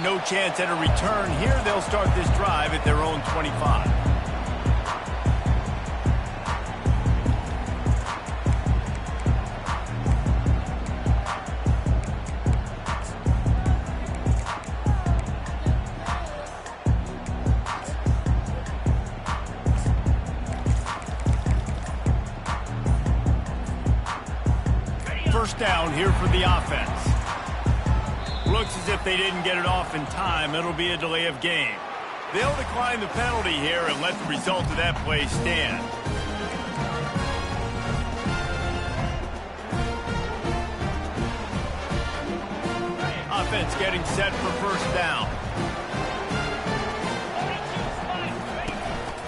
no chance at a return here. They'll start this drive at their own 25. First down here for the offense. Looks as if they didn't get it off in time. It'll be a delay of game. They'll decline the penalty here and let the result of that play stand. Offense getting set for first down.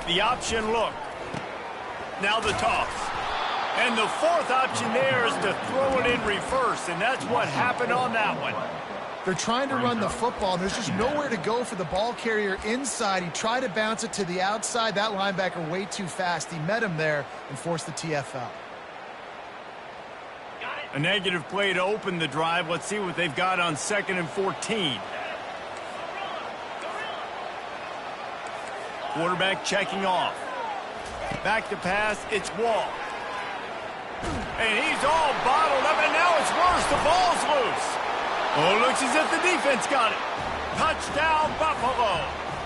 The option look. Now the toss. And the fourth option there is to throw it in reverse, and that's what happened on that one. They're trying to run the football, and there's just nowhere to go for the ball carrier inside. He tried to bounce it to the outside. That linebacker way too fast. He met him there and forced the TFL. A negative play to open the drive. Let's see what they've got on 2nd and 14. Quarterback checking off. Back to pass, it's Wall. And he's all bottled up, and now it's worse. The ball's loose. Oh, looks as if the defense got it. Touchdown, Buffalo.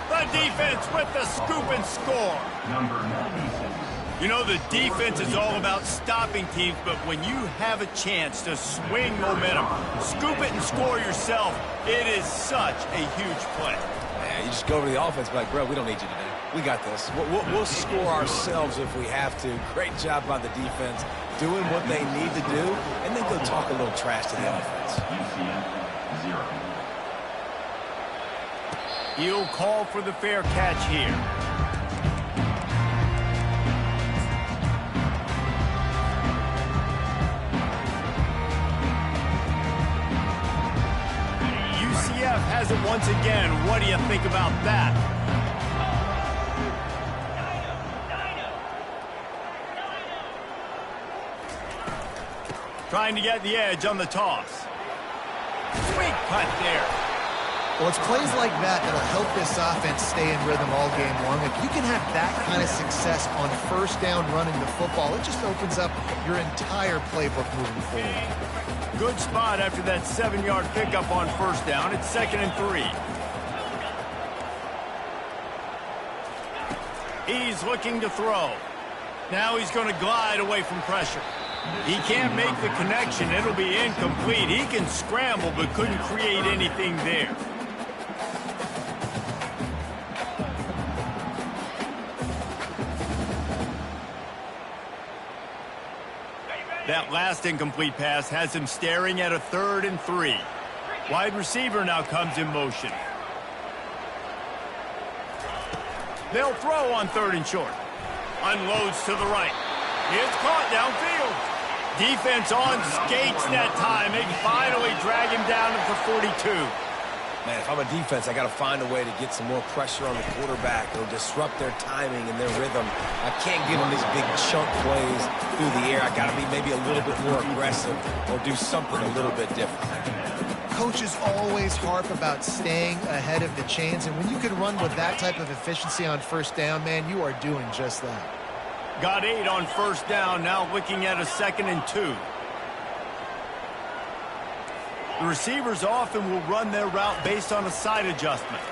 The defense with the scoop and score. Number 96. You know, the defense is all about stopping teams, but when you have a chance to swing momentum, scoop it and score yourself, it is such a huge play. Yeah, you just go over to the offense and be like, bro, we don't need you today. We got this. We'll score ourselves if we have to. Great job by the defense, doing what they need to do, and then go talk a little trash to the offense. UCF 0. He'll call for the fair catch here. UCF has it once again. What do you think about that? Trying to get the edge on the toss. Sweet punt there. Well, it's plays like that that'll help this offense stay in rhythm all game long. If you can have that kind of success on first down running the football, it just opens up your entire playbook moving forward. Good spot after that 7-yard pickup on first down. It's 2nd and 3. He's looking to throw. Now he's going to glide away from pressure. He can't make the connection. It'll be incomplete. He can scramble but couldn't create anything there. That last incomplete pass has him staring at a 3rd and 3. Wide receiver now comes in motion. They'll throw on 3rd and short. Unloads to the right. It's caught downfield. Defense on skates that time. They can finally drag him down at the 42. Man, if I'm a defense, I got to find a way to get some more pressure on the quarterback or disrupt their timing and their rhythm. I can't give them these big chunk plays through the air. I got to be maybe a little bit more aggressive or do something a little bit different. Coaches always harp about staying ahead of the chains, and when you can run with that type of efficiency on first down, man, you are doing just that. Got 8 on first down, now looking at a 2nd and 2. The receivers often will run their route based on a side adjustment.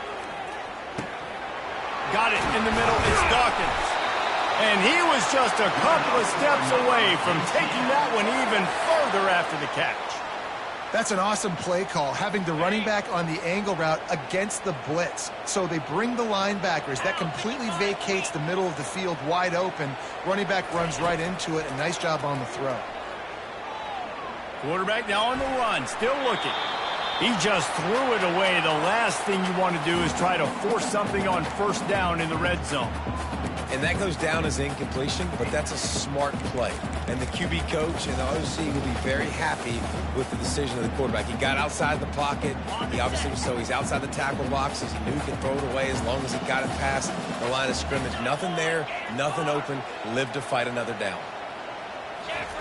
Got it in the middle, it's Dawkins. And he was just a couple of steps away from taking that one even further after the catch. That's an awesome play call, having the running back on the angle route against the blitz. So they bring the linebackers. That completely vacates the middle of the field wide open. Running back runs right into it, and nice job on the throw. Quarterback now on the run, still looking. He just threw it away. The last thing you want to do is try to force something on first down in the red zone. And that goes down as incompletion, but that's a smart play. And the QB coach and the OC will be very happy with the decision of the quarterback. He got outside the pocket. He obviously was, so he's outside the tackle boxes. He knew he could throw it away as long as he got it past the line of scrimmage. Nothing there, nothing open. Live to fight another down.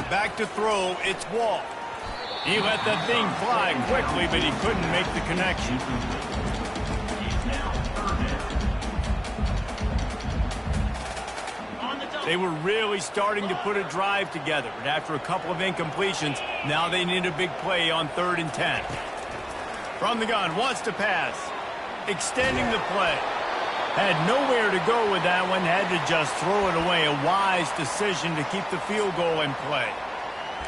Back to throw, it's Wall. He let that thing fly quickly, but he couldn't make the connection. They were really starting to put a drive together, but after a couple of incompletions, now they need a big play on 3rd and 10. From the gun, wants to pass. Extending the play. Had nowhere to go with that one, had to just throw it away. A wise decision to keep the field goal in play.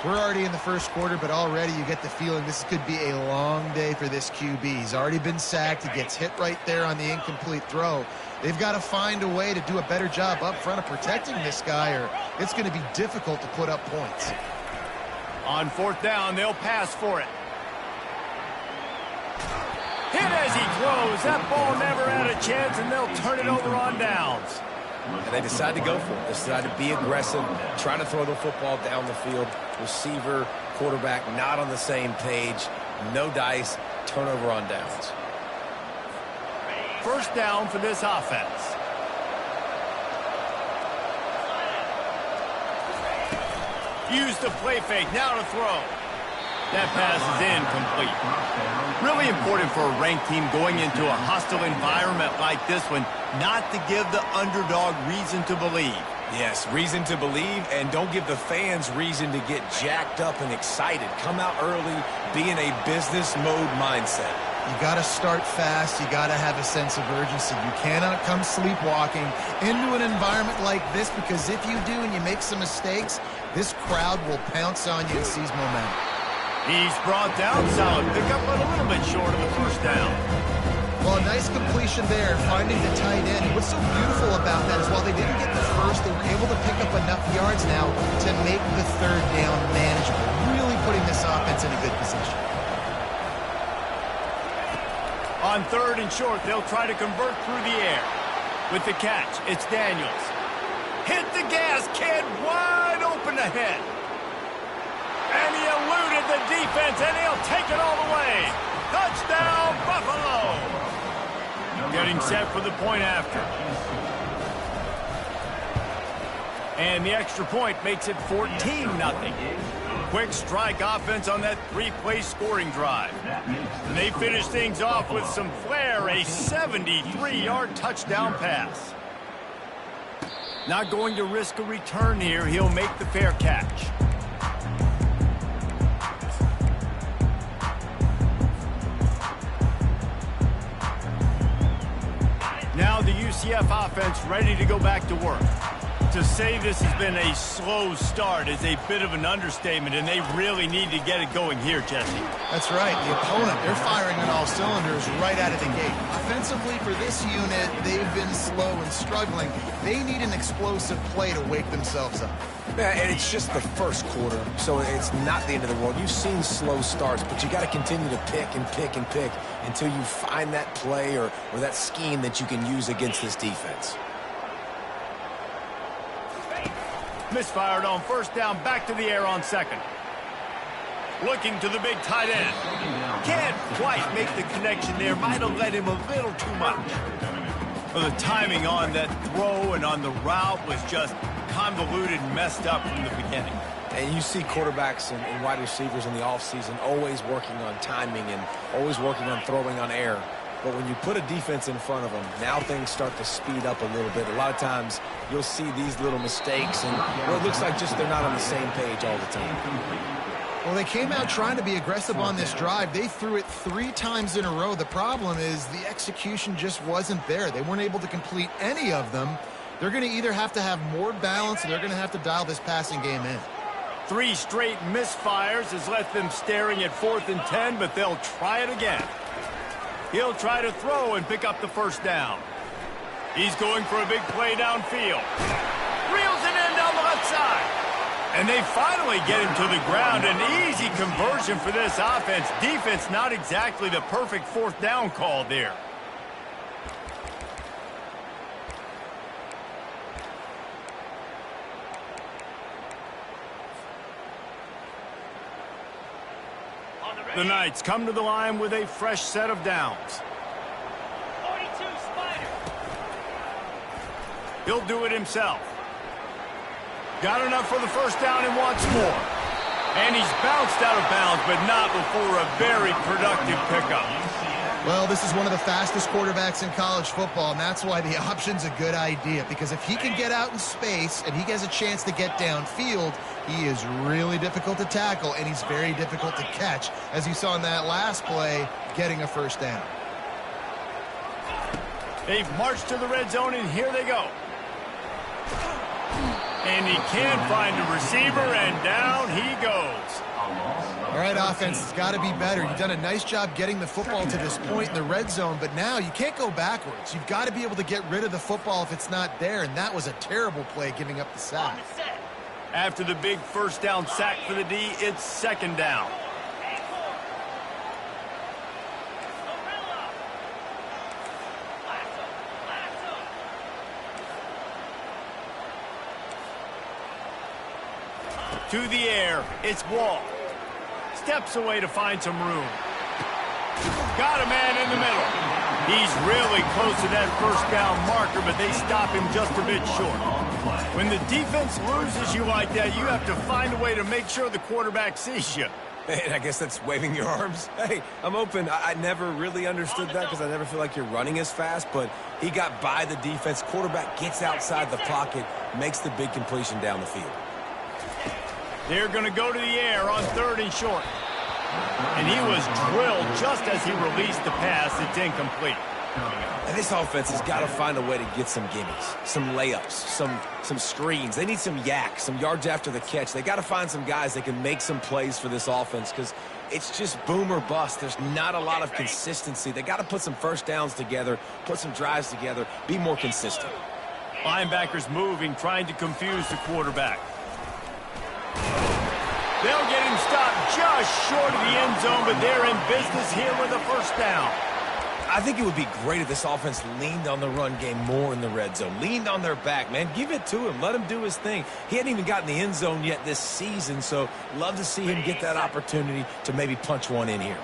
We're already in the first quarter, but already you get the feeling this could be a long day for this QB. He's already been sacked. He gets hit right there on the incomplete throw. They've got to find a way to do a better job up front of protecting this guy, or it's going to be difficult to put up points. On 4th down, they'll pass for it. Hit as he throws. That ball never had a chance, and they'll turn it over on downs. And they decide to go for it. They decide to be aggressive, try to throw the football down the field. Receiver, quarterback, not on the same page. No dice, turnover on downs. 1st down for this offense. Use the play fake, now to throw. That pass is incomplete. Really important for a ranked team going into a hostile environment like this one, not to give the underdog reason to believe. Yes, reason to believe, and don't give the fans reason to get jacked up and excited. Come out early, be in a business mode mindset. You got to start fast. You got to have a sense of urgency. You cannot come sleepwalking into an environment like this, because if you do and you make some mistakes, this crowd will pounce on you and seize momentum. He's brought down solid. Pick up a little bit short of the 1st down. Well, a nice completion there, finding the tight end. And what's so beautiful about that is while they didn't get the first, they were able to pick up enough yards now to make the 3rd down manageable, really putting this offense in a good position. On 3rd and short, they'll try to convert through the air. With the catch, it's Daniels. Hit the gas, kid, wide open ahead. And he eluded the defense, and he'll take it all the way. Touchdown, Buffalo! Getting set for the point after. And the extra point makes it 14-0. Quick strike offense on that 3-play scoring drive. And they finish things off with some flair, a 73-yard touchdown pass. Not going to risk a return here. He'll make the fair catch. Now the UCF offense ready to go back to work. To say this has been a slow start is a bit of an understatement, and they really need to get it going here, Jesse. That's right. The opponent, they're firing on all cylinders right out of the gate. Offensively, for this unit, they've been slow and struggling. They need an explosive play to wake themselves up. Yeah, and it's just the first quarter, so it's not the end of the world. You've seen slow starts, but you got to continue to pick and pick and pick until you find that play or that scheme that you can use against this defense. Misfired on 1st down, back to the air on 2nd. Looking to the big tight end. Can't quite make the connection there. Might have led him a little too much. Well, the timing on that throw and on the route was just convoluted and messed up from the beginning. And you see quarterbacks and wide receivers in the offseason always working on timing and always working on throwing on air. But when you put a defense in front of them, now things start to speed up a little bit. A lot of times you'll see these little mistakes, and well, it looks like just they're not on the same page all the time. Well, they came out trying to be aggressive on this drive. They threw it 3 times in a row. The problem is the execution just wasn't there. They weren't able to complete any of them. They're going to either have to have more balance, or they're going to have to dial this passing game in. 3 straight misfires has left them staring at 4th and 10, but they'll try it again. He'll try to throw and pick up the 1st down. He's going for a big play downfield. Reels it in down the left side. And they finally get him to the ground. An easy conversion for this offense. Defense not exactly the perfect 4th down call there. The Knights come to the line with a fresh set of downs. 42 Spider. He'll do it himself. Got enough for the 1st down and wants more. And he's bounced out of bounds, but not before a very productive pickup. Well, this is one of the fastest quarterbacks in college football, and that's why the option's a good idea, because if he can get out in space and he has a chance to get downfield, he is really difficult to tackle, and he's very difficult to catch, as you saw in that last play, getting a first down. They've marched to the red zone, and here they go. And he can't find a receiver, and down he goes. All right, offense, it's got to be better. You've done a nice job getting the football to this point in the red zone, but now you can't go backwards. You've got to be able to get rid of the football if it's not there, and that was a terrible play giving up the sack. After the big first down sack for the D, it's second down. To the air, it's Wall. Steps away to find some room. Got a man in the middle. He's really close to that first down marker, but they stop him just a bit short. When the defense loses you like that, you have to find a way to make sure the quarterback sees you. And I guess that's waving your arms. Hey, I'm open. I never really understood that because I never feel like you're running as fast, but he got by the defense. Quarterback gets outside the pocket, makes the big completion down the field. They're going to go to the air on third and short. And he was drilled just as he released the pass. It's incomplete. And this offense has got to find a way to get some gimmies, some layups, some screens. They need some yak, some yards after the catch. They got to find some guys that can make some plays for this offense because it's just boom or bust. There's not a lot of consistency. They got to put some first downs together, put some drives together, be more consistent. Linebackers moving, trying to confuse the quarterback. They'll get him stopped just short of the end zone, but they're in business here with a first down. I think it would be great if this offense leaned on the run game more in the red zone. Leaned on their back, man. Give it to him. Let him do his thing. He hadn't even gotten the end zone yet this season, so love to see him get that opportunity to maybe punch one in here.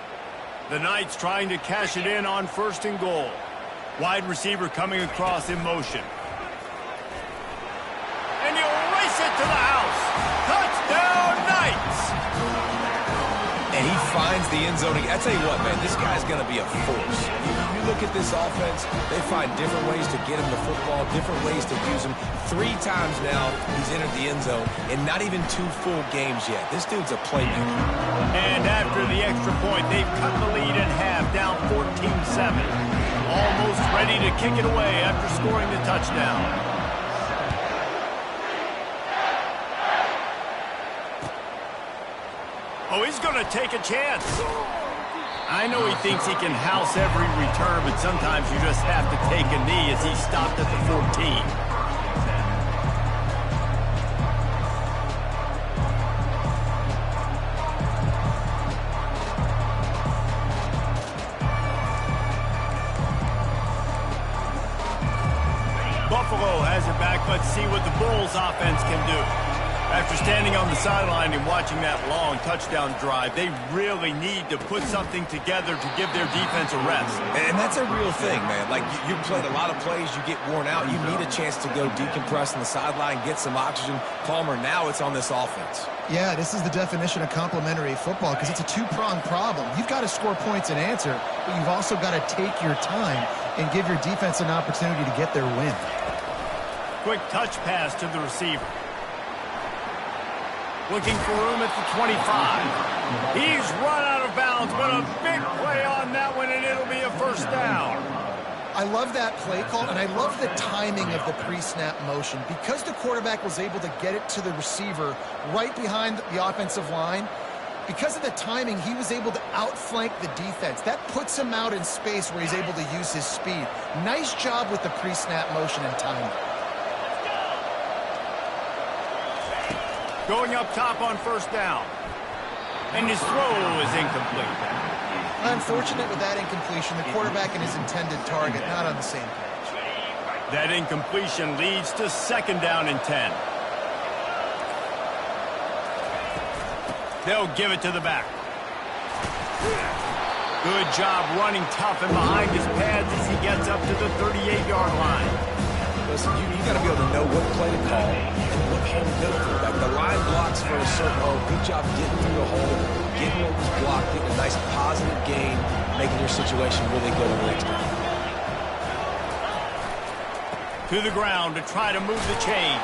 The Knights trying to cash it in on first and goal. Wide receiver coming across in motion. And he'll race it to the house. Touchdown, Knights! And he finds the end zone. I tell you what, man, this guy's going to be a force. You look at this offense, they find different ways to get him the football, different ways to use him. 3 times now he's entered the end zone, and not even 2 full games yet. This dude's a playmaker. And after the extra point, they've cut the lead in half, down 14-7. Almost ready to kick it away after scoring the touchdown. Oh, he's going to take a chance. I know he thinks he can house every return, but sometimes you just have to take a knee as he stopped at the 14. Buffalo has it back. Let's see what the Bulls offense can do. After standing on the sideline and watching that long touchdown drive, they really need to put something together to give their defense a rest. And that's a real thing, man. Like, you played a lot of plays, you get worn out, you need a chance to go decompress on the sideline, get some oxygen. Palmer, now it's on this offense. Yeah, this is the definition of complementary football because it's a two-pronged problem. You've got to score points and answer, but you've also got to take your time and give your defense an opportunity to get their win. Quick touch pass to the receiver. Looking for room at the 25. He's run out of bounds, but a big play on that one, and it'll be a first down. I love that play call, and I love the timing of the pre-snap motion. Because the quarterback was able to get it to the receiver right behind the offensive line, because of the timing, he was able to outflank the defense. That puts him out in space where he's able to use his speed. Nice job with the pre-snap motion and timing. Going up top on first down. And his throw is incomplete. Unfortunate with that incompletion. The quarterback and his intended target not on the same page. That incompletion leads to second down and 10. They'll give it to the back. Good job running tough and behind his pads as he gets up to the 38-yard line. Listen, you got to be able to know what play to call and what hole to go through. Like the line blocks for a certain hole. Good job getting through the hole, getting what was blocked, getting a nice positive gain, making your situation really good in the next time. To the ground to try to move the chains.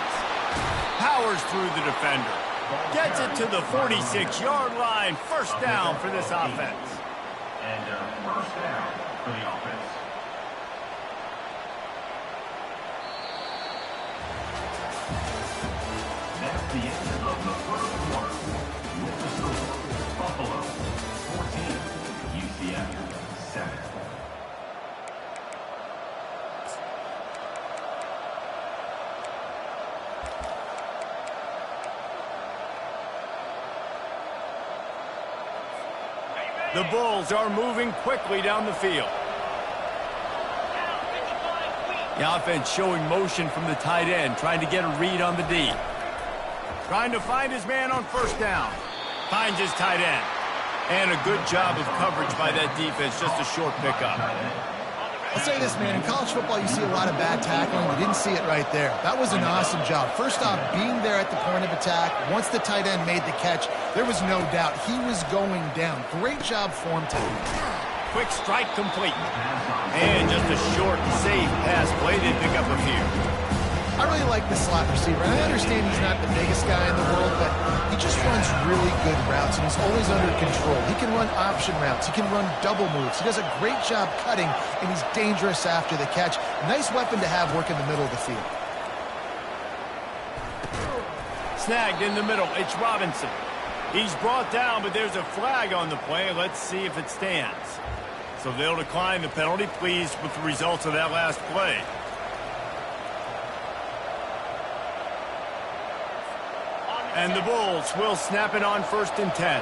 Powers through the defender. Gets it to the 46-yard line. First down for this offense. And first down for the offense. That's the end of the first quarter. With the score, Buffalo 14, UCF 7. The Bulls are moving quickly down the field. The offense showing motion from the tight end, trying to get a read on the D. Trying to find his man on first down. Finds his tight end. And a good job of coverage by that defense, just a short pickup. I'll say this, man. In college football, you see a lot of bad tackling. You didn't see it right there. That was an awesome job. First off, being there at the point of attack. Once the tight end made the catch, there was no doubt he was going down. Great job form time. Quick strike complete. And just a short, safe pass play. They pick up a few. I really like this slot receiver. I understand he's not the biggest guy in the world, but he just runs really good routes, and he's always under control. He can run option routes. He can run double moves. He does a great job cutting, and he's dangerous after the catch. Nice weapon to have work in the middle of the field. Snagged in the middle. It's Robinson. He's brought down, but there's a flag on the play. Let's see if it stands. So they'll decline the penalty. Pleased with the results of that last play. And the Bulls will snap it on 1st and 10.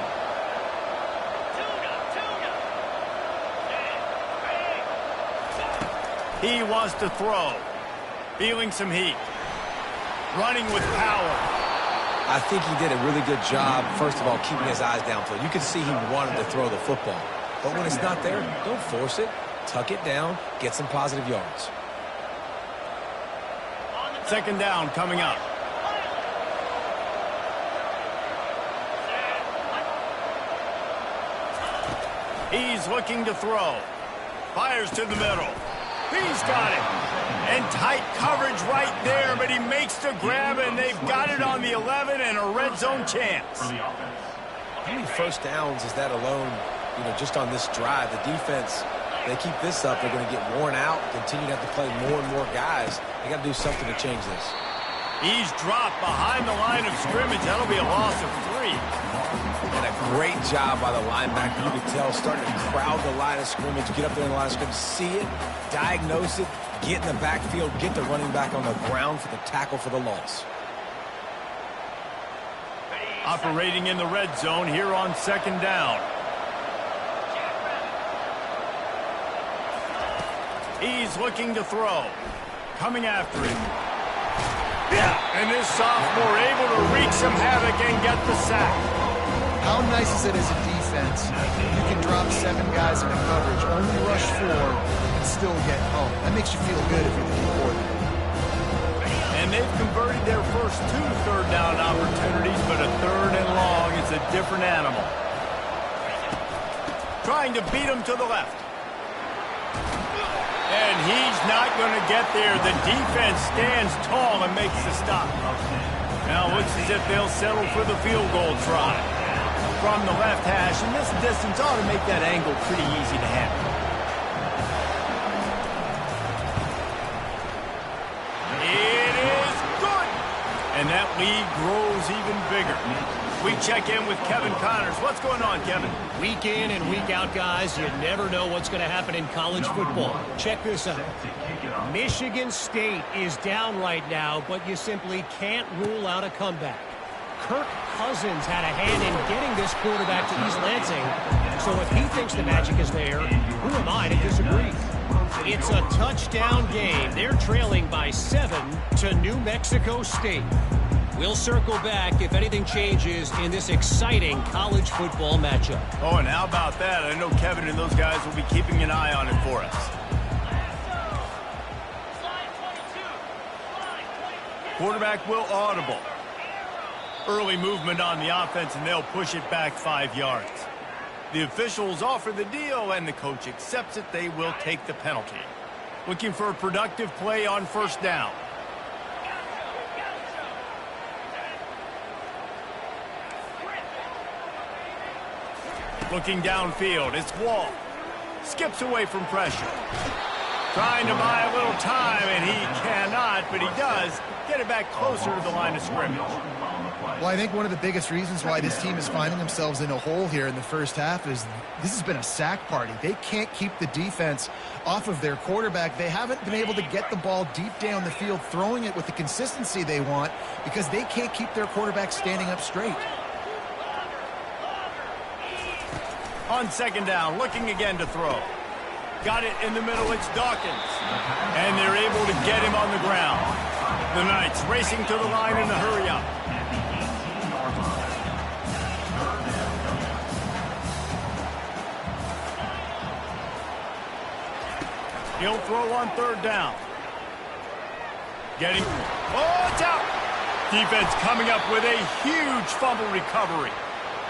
He wants to throw. Feeling some heat. Running with power. I think he did a really good job, first of all, keeping his eyes downfield. You can see he wanted to throw the football. But when it's not there, don't force it. Tuck it down. Get some positive yards. Second down coming up. He's looking to throw. Fires to the middle. He's got it. And tight coverage right there, but he makes the grab, and they've got it on the 11 and a red zone chance. How many first downs is that alone, just on this drive? The defense, they keep this up, they're going to get worn out, continue to have to play more and more guys. They got to do something to change this. He's dropped behind the line of scrimmage. That'll be a loss of 3. And a great job by the linebacker. You can tell, starting to crowd the line of scrimmage, get up there in the line of scrimmage, see it, diagnose it, get in the backfield, get the running back on the ground for the tackle for the loss. Operating in the red zone here on 2nd down. He's looking to throw. Coming after him. And this sophomore able to wreak some havoc and get the sack. How nice is it as a defense? You can drop 7 guys in a coverage, only rush 4, and still get home. That makes you feel good if you're the coordinator. And they've converted their first 2 third down opportunities, but a 3rd and long is a different animal. Trying to beat him to the left. And he's not going to get there. The defense stands tall and makes the stop. Now it looks as if they'll settle for the field goal try. From the left hash, and this distance ought to make that angle pretty easy to handle. It is good! And that lead grows even bigger. We check in with Kevin Connors. What's going on, Kevin? Week in and week out, guys, you never know what's going to happen in college football. Check this out. Michigan State is down right now, but you simply can't rule out a comeback. Kirk Cousins had a hand in getting this quarterback to East Lansing, so if he thinks the magic is there, who am I to disagree? It's a touchdown game. They're trailing by 7 to New Mexico State. We'll circle back if anything changes in this exciting college football matchup. Oh, and how about that? I know Kevin and those guys will be keeping an eye on it for us. Quarterback will audible. Early movement on the offense, and they'll push it back 5 yards. The officials offer the deal, and the coach accepts it. They will take the penalty. Looking for a productive play on first down. Looking downfield, it's Wall. Skips away from pressure. Trying to buy a little time, and he cannot, but he does get it back closer to the line of scrimmage. Well, I think one of the biggest reasons why this team is finding themselves in a hole here in the first half is this has been a sack party. They can't keep the defense off of their quarterback. They haven't been able to get the ball deep down the field, throwing it with the consistency they want because they can't keep their quarterback standing up straight. On second down, looking again to throw. Got it in the middle, it's Dawkins. And they're able to get him on the ground. The Knights racing to the line in the hurry-up. He'll throw on third down. Getting... Oh, it's out! Defense coming up with a huge fumble recovery.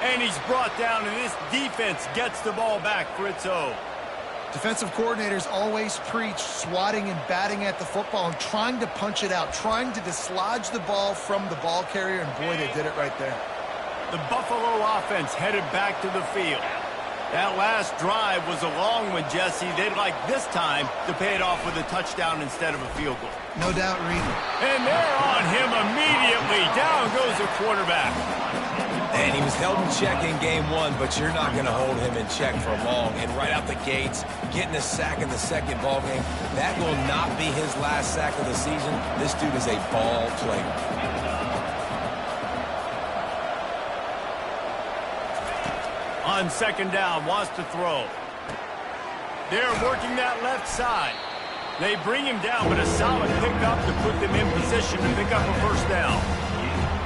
And he's brought down, and this defense gets the ball back for its own. Defensive coordinators always preach swatting and batting at the football and trying to punch it out, trying to dislodge the ball from the ball carrier, and boy, they did it right there. The Buffalo offense headed back to the field. That last drive was a long one, Jesse. They'd like this time to pay it off with a touchdown instead of a field goal. No doubt, Reed. And they're on him immediately. Down goes the quarterback. And he was held in check in game one, but you're not going to hold him in check for long. And right out the gates, getting a sack in the second ball game, that will not be his last sack of the season. This dude is a ball player. On second down, wants to throw. They're working that left side. They bring him down, but a solid pickup to put them in position to pick up a first down.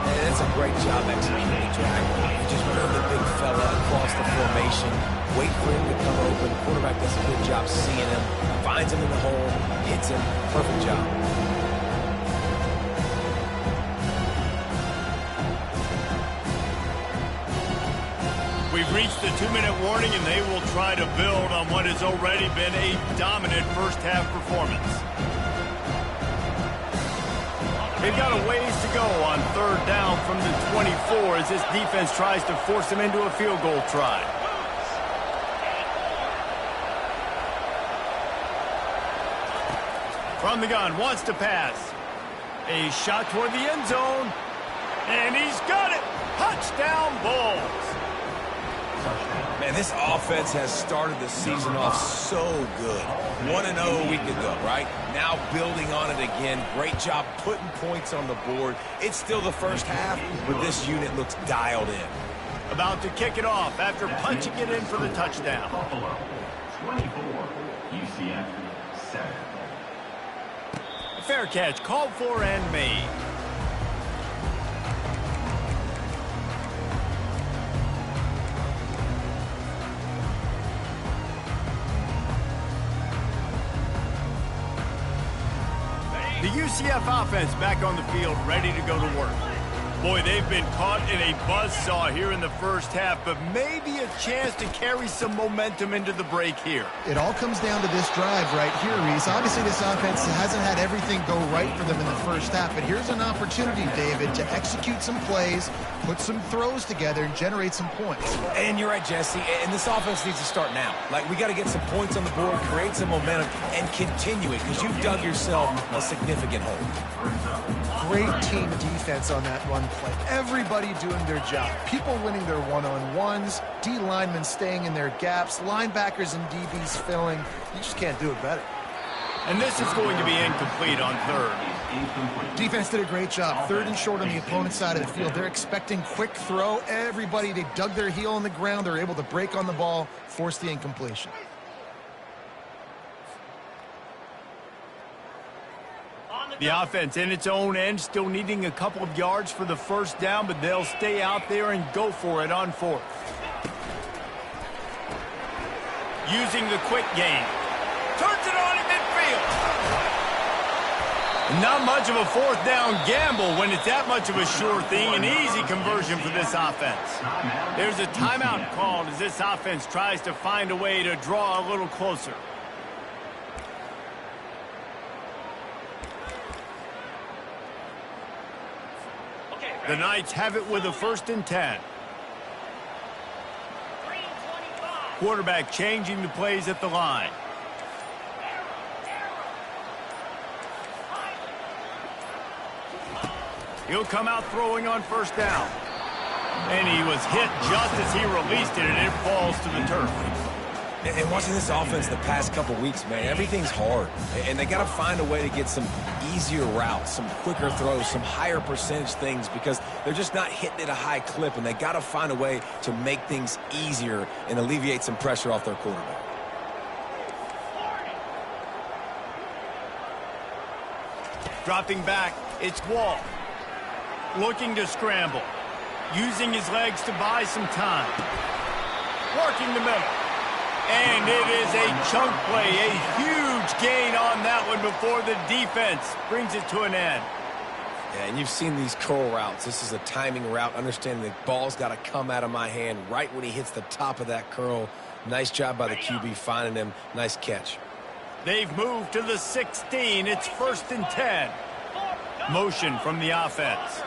And that's a great job executing the drag. You just run the big fella across the formation, wait for him to come open. The quarterback does a good job seeing him, finds him in the hole, hits him. Perfect job. We've reached the 2-minute warning, and they will try to build on what has already been a dominant first-half performance. They've got a ways to go on third down from the 24 as this defense tries to force them into a field goal try. From the gun, wants to pass. A shot toward the end zone, and he's got it. Touchdown, Bulls. Man, this offense has started the season off so good. 1-0 a week ago, right? Now building on it again. Great job putting points on the board. It's still the first half, but this unit looks dialed in. About to kick it off after punching it in for the touchdown. Buffalo, 24, UCF, 7. Fair catch, called for and made. The UCF offense back on the field, ready to go to work. Boy, they've been caught in a buzzsaw here in the first half, but maybe a chance to carry some momentum into the break here. It all comes down to this drive right here, Reese. Obviously, this offense hasn't had everything go right for them in the first half, but here's an opportunity, David, to execute some plays, put some throws together, and generate some points. And you're right, Jesse, and this offense needs to start now. Like, we got to get some points on the board, create some momentum, and continue it, because you've dug yourself a significant hole. Great team defense on that run play. Everybody doing their job. People winning their one-on-ones, D linemen staying in their gaps, linebackers and DBs filling. You just can't do it better. And this is going to be incomplete on third. Defense did a great job. Third and short on the opponent's side of the field. They're expecting quick throw. Everybody, they dug their heel on the ground. They're able to break on the ball, force the incompletion. The offense in its own end, still needing a couple of yards for the first down, but they'll stay out there and go for it on fourth. Using the quick game. Turns it on in midfield. Not much of a fourth down gamble when it's that much of a sure thing. An easy conversion for this offense. There's a timeout called as this offense tries to find a way to draw a little closer. The Knights have it with a 1st and 10. Quarterback changing the plays at the line. He'll come out throwing on 1st down. And he was hit just as he released it, and it falls to the turf. And watching this offense the past couple weeks, man, everything's hard. And they got to find a way to get some easier routes, some quicker throws, some higher percentage things because they're just not hitting at a high clip. And they got to find a way to make things easier and alleviate some pressure off their quarterback. Dropping back, it's Wall. Looking to scramble. Using his legs to buy some time. Working the middle. And it is a chunk play, a huge gain on that one before the defense brings it to an end. Yeah, and you've seen these curl routes. This is a timing route, understanding the ball's got to come out of my hand right when he hits the top of that curl. Nice job by the QB finding him. Nice catch. They've moved to the 16. It's 1st and 10. Motion from the offense.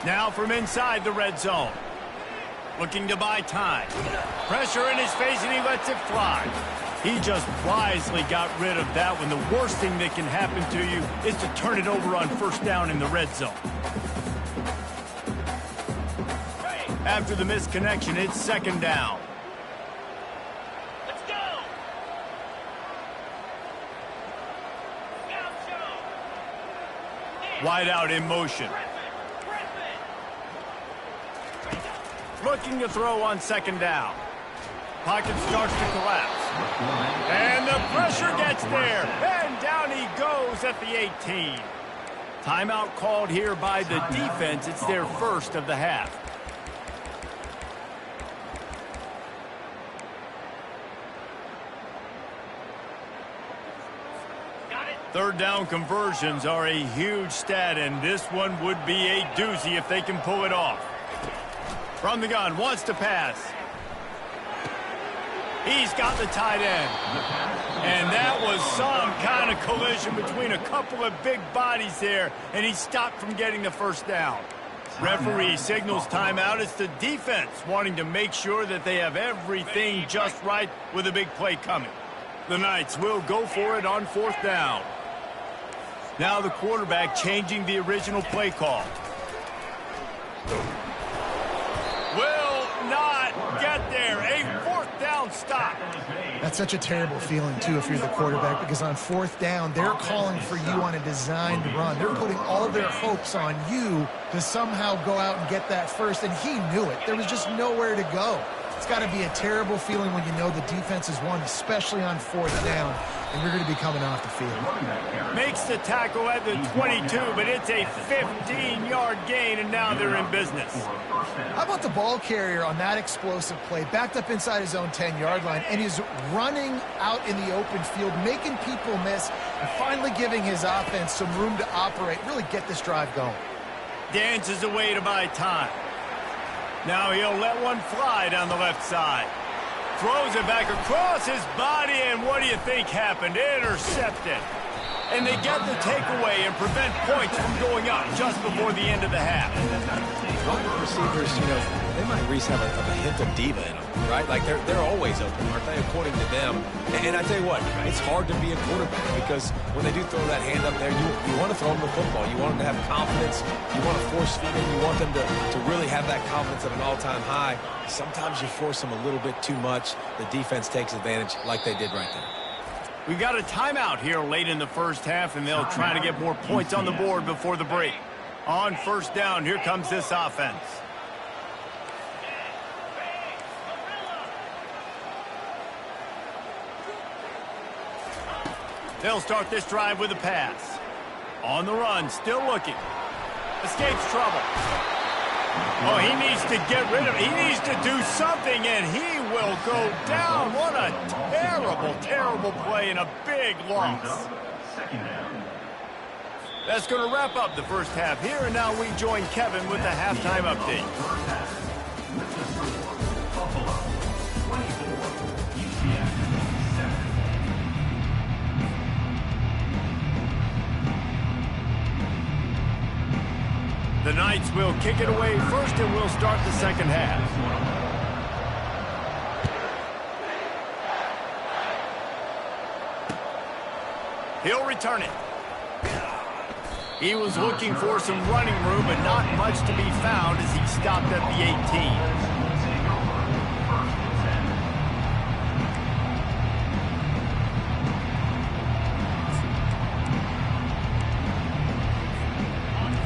Now from inside the red zone. Looking to buy time. Pressure in his face, and he lets it fly. He just wisely got rid of that one. The worst thing that can happen to you is to turn it over on 1st down in the red zone. After the misconnection, it's 2nd down. Let's go. Wide out in motion. Looking to throw on 2nd down. Pocket starts to collapse. And the pressure gets there. And down he goes at the 18. Timeout called here by the defense. It's their 1st of the half. Third down conversions are a huge stat, and this one would be a doozy if they can pull it off. From the gun, wants to pass. He's got the tight end. And that was some kind of collision between a couple of big bodies there, and he stopped from getting the 1st down. Referee signals timeout. It's the defense wanting to make sure that they have everything just right with a big play coming. The Knights will go for it on 4th down. Now the quarterback changing the original play call. Will not get there. A 4th down stop. That's such a terrible feeling, too, if you're the quarterback, because on 4th down, they're calling for you on a designed run. They're putting all their hopes on you to somehow go out and get that first, and he knew it. There was just nowhere to go. It's got to be a terrible feeling when you know the defense has won, especially on 4th down, and you're going to be coming off the field. Makes the tackle at the 22, but it's a 15-yard gain, and now they're in business. How about the ball carrier on that explosive play, backed up inside his own 10-yard line, and is running out in the open field, making people miss, and finally giving his offense some room to operate, really get this drive going. Dances away to buy time. Now he'll let one fly down the left side. Throws it back across his body, and what do you think happened? Intercepted. And they get the takeaway and prevent points from going up just before the end of the half. Wide receivers, you know, they might at least have a hint of diva in them, right? Like they're always open, aren't they, according to them? And I tell you what, it's hard to be a quarterback because when they do throw that hand up there, you want to throw them the football. You want them to have confidence. You want to force feed them. You want them to really have that confidence at an all-time high. Sometimes you force them a little bit too much. The defense takes advantage like they did right there. We've got a timeout here late in the 1st half, and they'll try to get more points on the board before the break. On 1st down, here comes this offense. They'll start this drive with a pass. On the run, still looking. Escapes trouble. Oh, he needs to get rid of it. He needs to do something, and he will go down. What a terrible, terrible play and a big loss. Second down. That's going to wrap up the first half here, and now we join Kevin with the halftime update. First half. With the score, Buffalo 24, UCF 7. The Knights will kick it away first, and we'll start the second half. He'll return it. He was looking for some running room, but not much to be found as he stopped at the 18.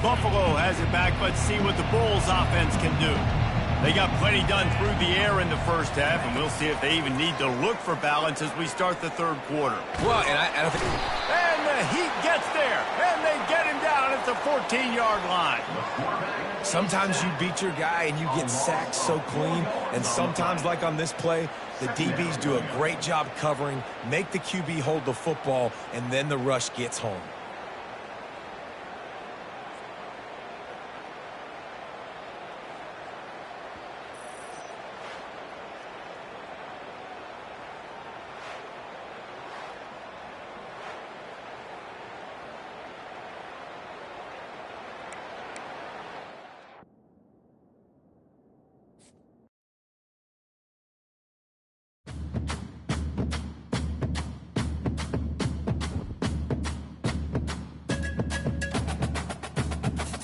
Buffalo has it back. Let's see what the Bulls offense can do. They got plenty done through the air in the first half, and we'll see if they even need to look for balance as we start the third quarter. Well, and I think... And the Heat gets there, and they get him down at the 14-yard line. Sometimes you beat your guy and you get sacked so clean, and sometimes, like on this play, the DBs do a great job covering, make the QB hold the football, and then the rush gets home.